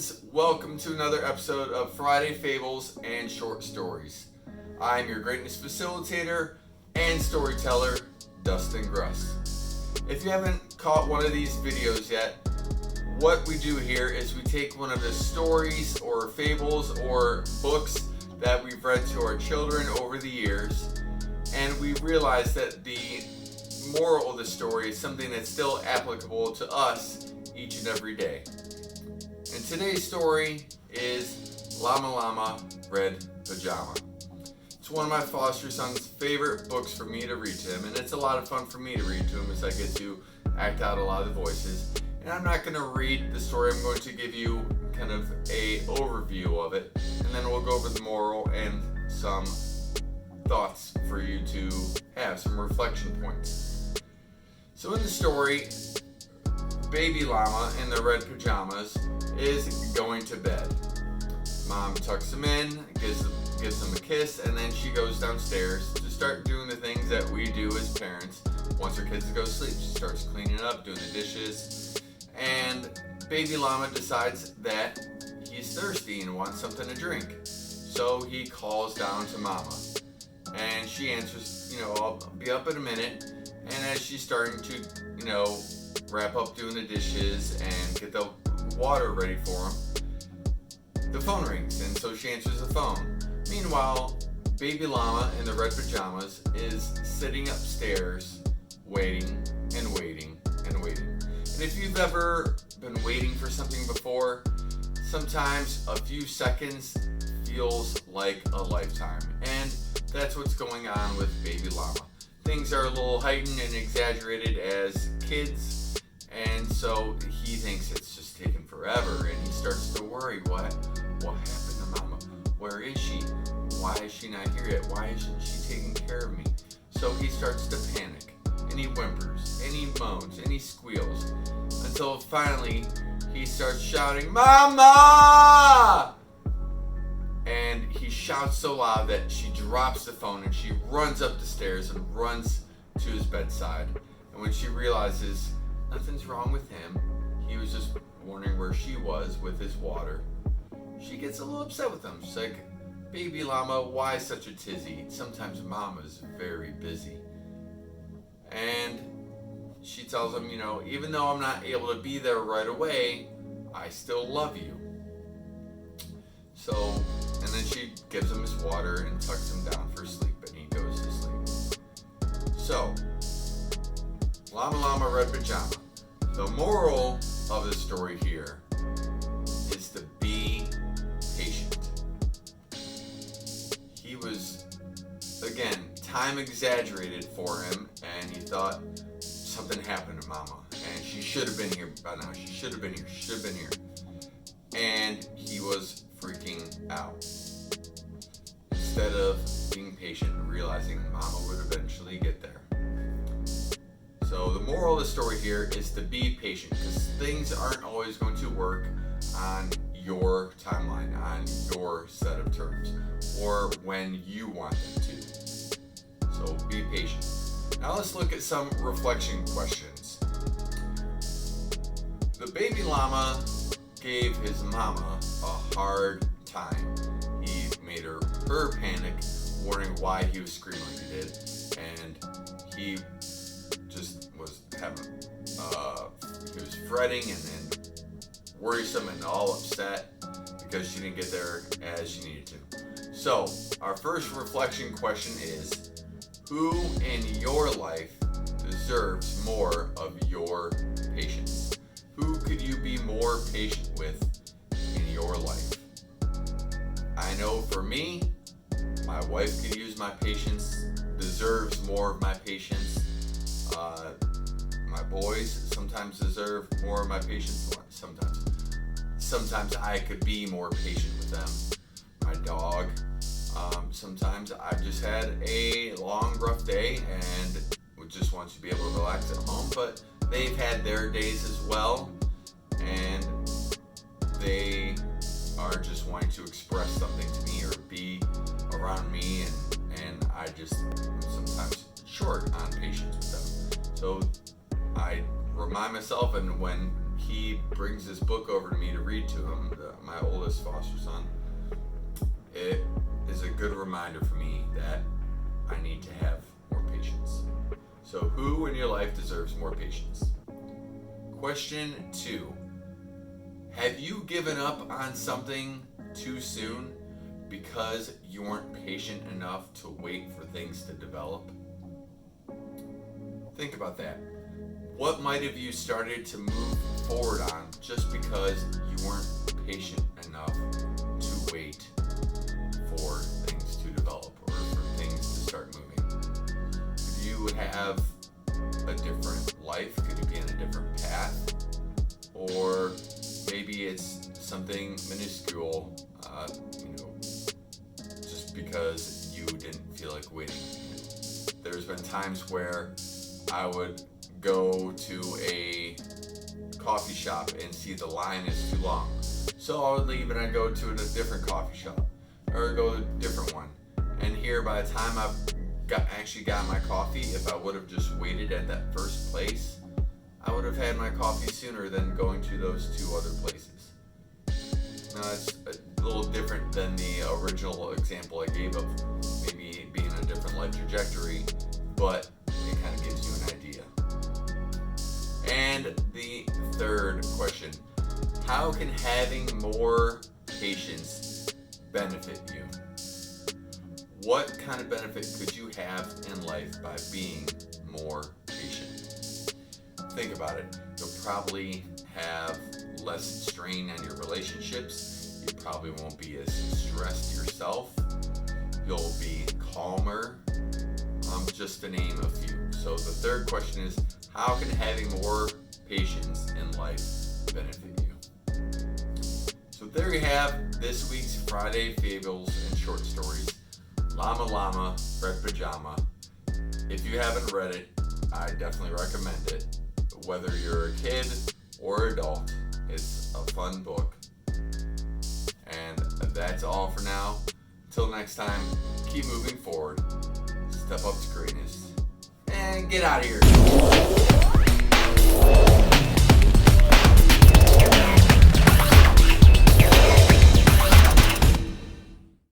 friends, welcome to another episode of Friday Fables and Short Stories. I'm your greatness facilitator and storyteller, Dustin Gruss. If you haven't caught one of these videos yet, what we do here is we take one of the stories or fables or books that we've read to our children over the years, and we realize that the moral of the story is something that's still applicable to us each and every day. And today's story is Llama Llama Red Pajama. It's one of my foster son's favorite books for me to read to him, and it's a lot of fun for me to read to him as I get to act out a lot of the voices. And I'm not going to read the story, I'm going to give you kind of a overview of it, and then we'll go over the moral and some thoughts for you to have, some reflection points. So in the story, Baby Llama in the red pajamas is going to bed. Mom tucks him in, gives him a kiss, and then she goes downstairs to start doing the things that we do as parents. Once her kids go to sleep, she starts cleaning up, doing the dishes, and Baby Llama decides that he's thirsty and wants something to drink. So he calls down to Mama, and she answers, I'll be up in a minute. And as she's starting to, wrap up doing the dishes and get the water ready for him, the phone rings, and so she answers the phone. Meanwhile, Baby Llama in the red pajamas is sitting upstairs waiting and waiting and waiting. And if you've ever been waiting for something before, sometimes a few seconds feels like a lifetime. And that's what's going on with Baby Llama. Things are a little heightened and exaggerated as kids, and so he thinks it's just taking forever, and he starts to worry, what happened to Mama? Where is she? Why is she not here yet? Why isn't she taking care of me? So he starts to panic, and he whimpers, and he moans, and he squeals, until finally he starts shouting, "Mama!" And he shouts so loud that she drops the phone, and she runs up the stairs and runs to his bedside. And when she realizes nothing's wrong with him, he was just wondering where she was with his water, she gets a little upset with him. She's like, "Baby Llama, why such a tizzy? Sometimes Mama's very busy." And she tells him, even though I'm not able to be there right away, I still love you. So, and then she gives him his water and tucks him down for sleep, and he goes to sleep. So, Llama Llama Red Pajama. The moral of the story here is to be patient. He was, again, time exaggerated for him, and he thought something happened to Mama, and she should have been here by now. She should have been here. And he was freaking out. Instead of being patient and realizing Mama would eventually get there. So the moral of the story here is to be patient, because things aren't always going to work on your timeline, on your set of terms, or when you want them to. So be patient. Now let's look at some reflection questions. The baby llama gave his mama a hard time. He made her panic, wondering why he was screaming like he did, and he just was having, he was fretting and worrisome and all upset because she didn't get there as she needed to. So, our first reflection question is, who in your life deserves more of your patience? Who could you be more patient with in your life? I know for me, my wife could use my patience, deserves more of my patience. My boys sometimes deserve more of my patience. Sometimes I could be more patient with them. My dog. Sometimes I've just had a long, rough day and just want to be able to relax at home, but they've had their days as well, and they are just wanting to express something to me or be around me, and I just sometimes short on patience with them. So I remind myself, and when he brings this book over to me to read to him, my oldest foster son, it is a good reminder for me that I need to have more patience. So who in your life deserves more patience? Question 2. Have you given up on something too soon because you weren't patient enough to wait for things to develop? Think about that. What might have you started to move forward on just because you weren't patient enough to wait for things to develop or for things to start moving? Could you have a different life? Could you be on a different path? Or maybe it's something minuscule, just because you didn't feel like waiting. There's been times where I would go to a coffee shop and see the line is too long. So I would leave and I'd go to a different coffee shop or go to a different one. And here, by the time I've actually got my coffee, if I would have just waited at that first place, I would have had my coffee sooner than going to those 2 other places. Now, it's a little different than the original example I gave of maybe being a different life trajectory, but it kind of gives you an idea. And the third question, how can having more patience benefit you? What kind of benefit could you have in life by being more patient? Think about it. You'll probably have less strain on your relationships. You probably won't be as stressed yourself. You'll be calmer, just to name a few. So the third question is, how can having more patience in life benefit you? So there you have this week's Friday Fables and Short Stories, Llama Llama Red Pajama. If you haven't read it, I definitely recommend it. Whether you're a kid or adult, it's a fun book. And that's all for now. Until next time, keep moving forward, step up to greatness, and get out of here.